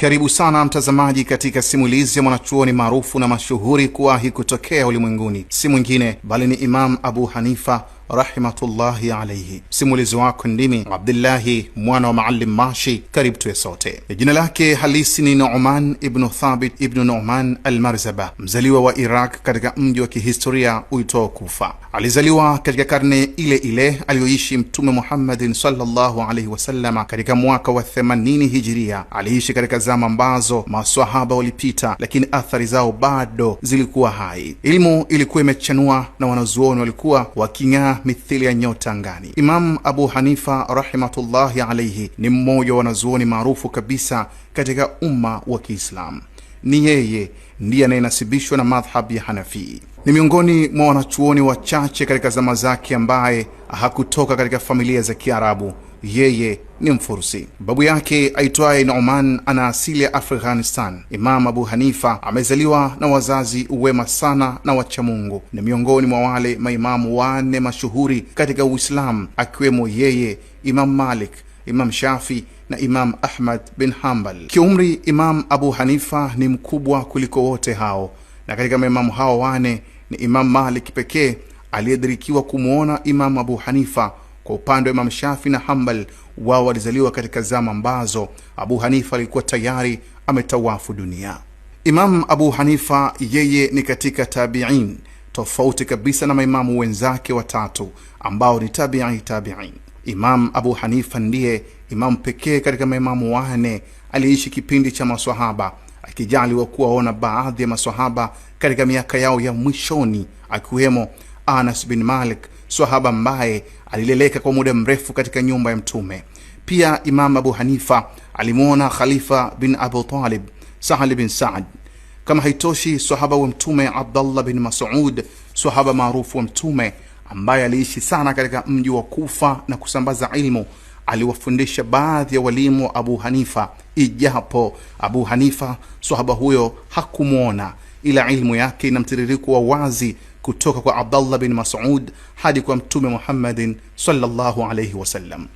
Karibu sana mtazamaji katika simulizi ya mwanachuoni maarufu na mashuhuri kuwahi kutokea ulimwenguni, si mwingine bali ni Imam Abu Hanifa rahimatullahi alayhi. Simulizi wako ndimi Abdullahi mwana wa Maalim Mashi. Karibu tuwe sote. Jina lake halisi ni Nu'man ibn Thabit ibn Nu'man al-Marzaba, mzaliwa wa Iraq katika mji wa kihistoria uitwao Kufa. Alizaliwa katika karne ile ile aliyoishi Mtume Muhammadin sallallahu alayhi wasallam katika mwaka wa 80 Hijiria. Aliishi katika zama ambazo maswahaba walipita, lakini athari zao bado zilikuwa hai. Ilmu ilikuwa imechanua na wanazuoni walikuwa waking'aa mithili ya nyota angani. Imam Abu Hanifa rahimatullahi alayhi ni mmoja wa wanazuoni maarufu kabisa katika umma wa Kiislamu. Ni yeye ndiye anayenasibishwa na madhhab ya Hanafi. Ni miongoni mwa wanachuoni wachache katika zama zake ambaye hakutoka katika familia za Kiarabu. Yeye ni Mfursi. Babu yake aitwaye Nu'man ana asili ya Afghanistan. Imam Abu Hanifa amezaliwa na wazazi wema sana na wacha Mungu. Ni miongoni mwa wale maimamu wanne mashuhuri katika Uislamu, akiwemo yeye, Imam Malik, Imam Shafi na Imam Ahmad bin Hanbal. Kiumri Imam Abu Hanifa ni mkubwa kuliko wote hao, na katika maimamu hao wane ni Imam Malik pekee aliyedirikiwa kumuona Imam Abu Hanifa. Kwa upande wa Imam Shafi na Hanbal, wao walizaliwa katika zama ambazo Abu Hanifa alikuwa tayari ametawafu dunia. Imam Abu Hanifa yeye ni katika tabi'in, tofauti kabisa na maimamu wenzake watatu ambao ni tabi'in. Imam Abu Hanifa ndiye imam pekee katika maimamu wane aliishi kipindi cha maswahaba, akijaliwa kuwaona baadhi ya maswahaba katika miaka yao ya mwishoni, akiwemo Anas bin Malik, swahaba ambaye alileleka kwa muda mrefu katika nyumba ya Mtume. Pia Imam Abu Hanifa alimuona Khalifa bin Abu Talib, Sahal bin Sa'd. Kama haitoshi, swahaba wa Mtume Abdullah bin Mas'ud, swahaba maarufu wa Mtume ambaye aliishi sana katika mji wa Kufa na kusambaza ilmu, aliwafundisha baadhi ya walimu wa Abu Hanifa, ijapo Abu Hanifa swahaba huyo hakumuona, ila ilmu yake ina mtiririko wa wazi kutoka kwa Abdullah bin Mas'ud hadi kwa Mtume Muhammadin sallallahu alayhi wasallam.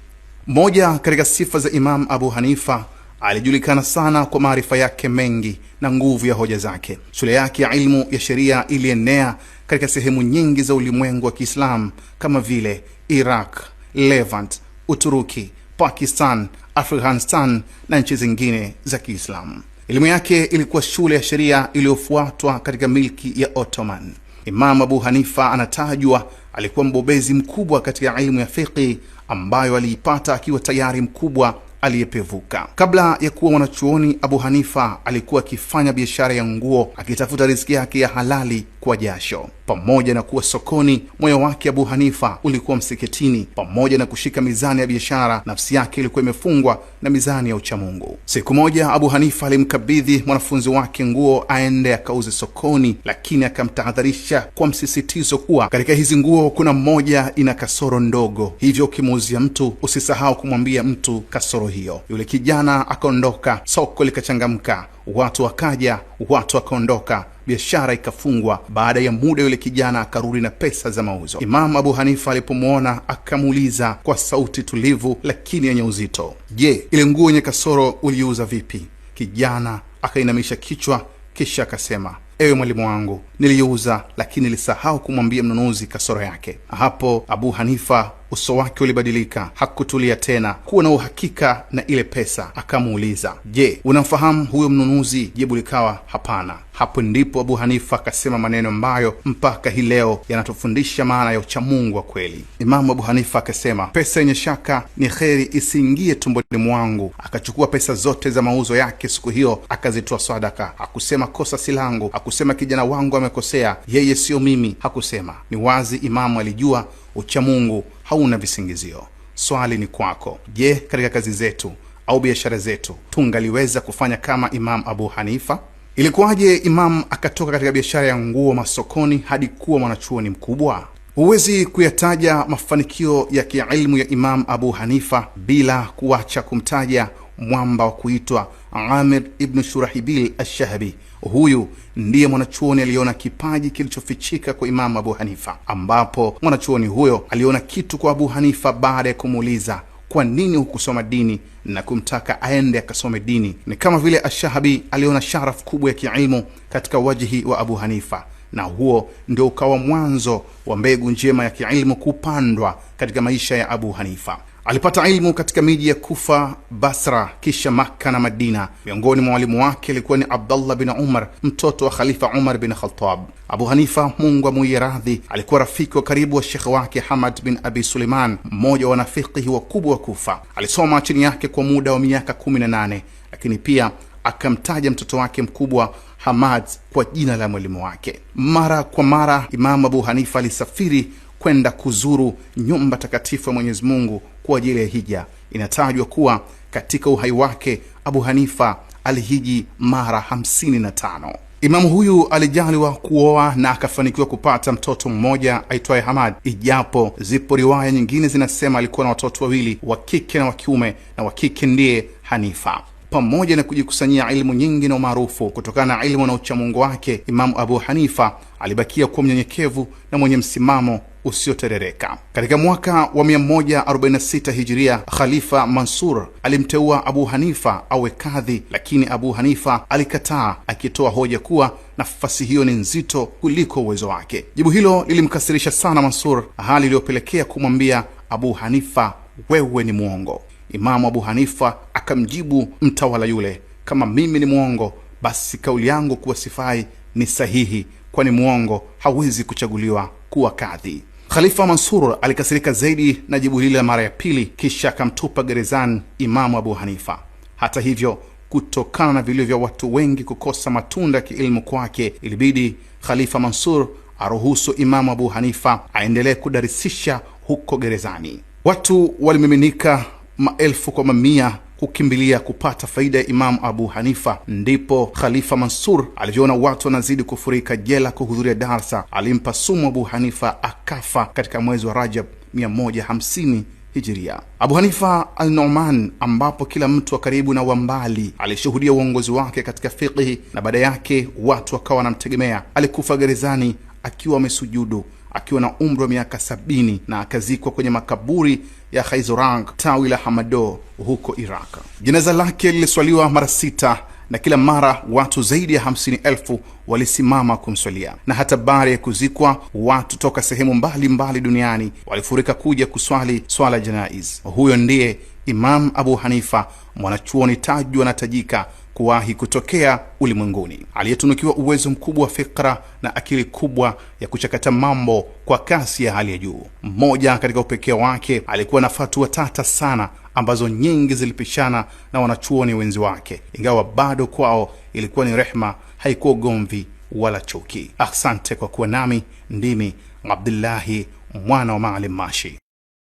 Moja katika sifa za Imam Abu Hanifa, alijulikana sana kwa maarifa yake mengi na nguvu ya hoja zake. Shule yake ya ilmu ya sheria ilienea katika sehemu nyingi za ulimwengu wa Kiislamu kama vile Iraq, Levant, Uturuki, Pakistan, Afghanistan na nchi zingine za Kiislamu. Elimu yake ilikuwa shule ya sheria iliyofuatwa katika milki ya Ottoman. Imam Abu Hanifa anatajwa alikuwa mbobezi mkubwa katika elimu ya fiqh ambayo aliipata akiwa tayari mkubwa aliyepevuka. Kabla ya kuwa mwanachuoni, Abu Hanifa alikuwa akifanya biashara ya nguo, akitafuta riziki yake ya halali kwa jasho. Pamoja na kuwa sokoni, moyo wake Abu Hanifa ulikuwa msikitini. Pamoja na kushika mizani ya biashara, nafsi yake ilikuwa imefungwa na mizani ya uchamungu. Siku moja Abu Hanifa alimkabidhi mwanafunzi wake nguo aende akauze sokoni, lakini akamtahadharisha kwa msisitizo kuwa katika hizi nguo kuna mmoja ina kasoro ndogo, hivyo ukimuuzia mtu usisahau kumwambia mtu kasoro hiyo. Yule kijana akaondoka, soko likachangamka, watu wakaja, watu wakaondoka, biashara ikafungwa. Baada ya muda yule kijana akarudi na pesa za mauzo. Imam Abu Hanifa alipomuona akamuuliza kwa sauti tulivu lakini yenye uzito, "Je, ile nguo yenye kasoro uliuza vipi?" Kijana akainamisha kichwa kisha akasema, "Ewe mwalimu wangu, niliuza lakini nilisahau kumwambia mnunuzi kasoro yake." Hapo Abu Hanifa uso wake ulibadilika, hakutulia tena kuwa na uhakika na ile pesa. Akamuuliza, "Je, unamfahamu huyo mnunuzi?" Jibu likawa hapana. Hapo ndipo Abu Hanifa akasema maneno ambayo mpaka hii leo yanatufundisha maana ya uchamungu wa kweli. Imam Abu Hanifa akasema, "Pesa yenye shaka ni kheri isiingie tumboni mwangu." Akachukua pesa zote za mauzo yake siku hiyo akazitoa sadaka. Hakusema kosa si langu, hakusema kijana wangu amekosea, yeye sio mimi, hakusema. Ni wazi Imamu alijua uchamungu hauna visingizio. Swali ni kwako, je, katika kazi zetu au biashara zetu tungaliweza kufanya kama Imam Abu Hanifa? Ilikuwaje Imam akatoka katika biashara ya nguo masokoni hadi kuwa mwanachuoni mkubwa? Huwezi kuyataja mafanikio ya kiilmu ya Imam Abu Hanifa bila kuacha kumtaja mwamba wa kuitwa Amir ibn Shurahibil ash-Shahabi. Huyu ndiye mwanachuoni aliona kipaji kilichofichika kwa Imam Abu Hanifa, ambapo mwanachuoni huyo aliona kitu kwa Abu Hanifa baada ya kumuuliza, "Kwa nini hukusoma dini na kumtaka aende akasome dini. Ni kama vile Ash-Shahabi aliona sharafu kubwa ya kiilmu katika wajihi wa Abu Hanifa, na huo ndio ukawa mwanzo wa mbegu njema ya kiilmu kupandwa katika maisha ya Abu Hanifa. Alipata ilmu katika miji ya Kufa, Basra, kisha Makka na Madina. Miongoni mwa walimu wake alikuwa ni Abdullah bin Umar, mtoto wa Khalifa Umar bin Khattab. Abu Hanifa, Mungu amwiye radhi, alikuwa rafiki wa karibu wa shekhe wake Hamad bin Abi Suleiman, mmoja wa wanafikihi wakubwa wa Kufa. Alisoma chini yake kwa muda wa miaka 18, lakini pia akamtaja mtoto wake mkubwa Hamad kwa jina la mwalimu wake. Mara kwa mara Imam Abu Hanifa alisafiri kwenda kuzuru nyumba takatifu ya Mwenyezi Mungu kwa ajili ya hija. Inatajwa kuwa katika uhai wake Abu Hanifa alihiji mara 55. Imamu huyu alijaliwa kuoa na akafanikiwa kupata mtoto mmoja aitwaye Hamad, ijapo zipo riwaya nyingine zinasema alikuwa na watoto wawili, wa kike na wa kiume, na wa kike ndiye Hanifa. Pamoja na kujikusanyia ilmu nyingi na umaarufu kutokana na ilmu na uchamungu wake, Imamu Abu Hanifa alibakia kuwa mnyenyekevu na mwenye msimamo usioterereka. Katika mwaka wa 146 Hijria, Khalifa Mansur alimteua Abu Hanifa awe kadhi, lakini Abu Hanifa alikataa, akitoa hoja kuwa nafasi hiyo ni nzito kuliko uwezo wake. Jibu hilo lilimkasirisha sana Mansur, hali iliyopelekea kumwambia Abu Hanifa, wewe ni muongo. Imamu Abu Hanifa akamjibu mtawala yule, kama mimi ni muongo, basi kauli yangu kuwa sifai ni sahihi, kwani muongo hawezi kuchaguliwa kuwa kadhi. Khalifa Mansur alikasirika zaidi na jibu hili la mara ya pili, kisha akamtupa gerezani Imamu Abu Hanifa. Hata hivyo, kutokana na vilio vya watu wengi kukosa matunda ya kiilmu kwake, ilibidi Khalifa Mansur aruhusu Imamu Abu Hanifa aendelee kudarisisha huko gerezani. Watu walimiminika maelfu kwa mamia kukimbilia kupata faida ya Imamu Abu Hanifa. Ndipo Khalifa Mansur alivyoona watu wanazidi kufurika jela kuhudhuria darsa, alimpa sumu Abu Hanifa, akafa katika mwezi wa Rajab 150 Hijria. Abu Hanifa al-Nu'man, ambapo kila mtu wa karibu na wa mbali alishuhudia uongozi wake katika fiqhi na baada yake watu wakawa wanamtegemea, alikufa gerezani akiwa amesujudu, akiwa na umri wa miaka 70, na akazikwa kwenye makaburi ya Khayzurang, tawi la Hamado huko Iraq. Jeneza lake liliswaliwa mara 6 na kila mara watu zaidi ya 50,000 walisimama kumswalia, na hata baada ya kuzikwa watu toka sehemu mbalimbali duniani walifurika kuja kuswali swala janaiz. Huyo ndiye Imam Abu Hanifa, mwanachuoni tajwa na tajika kuwahi kutokea ulimwenguni, aliyetunukiwa uwezo mkubwa wa fikra na akili kubwa ya kuchakata mambo kwa kasi ya hali ya juu. Mmoja katika upekee wake, alikuwa na fatwa tata sana ambazo nyingi zilipishana na wanachuoni wenzi wake, ingawa bado kwao ilikuwa ni rehma, haikuwa gomvi wala chuki. Asante kwa kuwa nami. Ndimi Abdullahi mwana wa Maalim Mashi.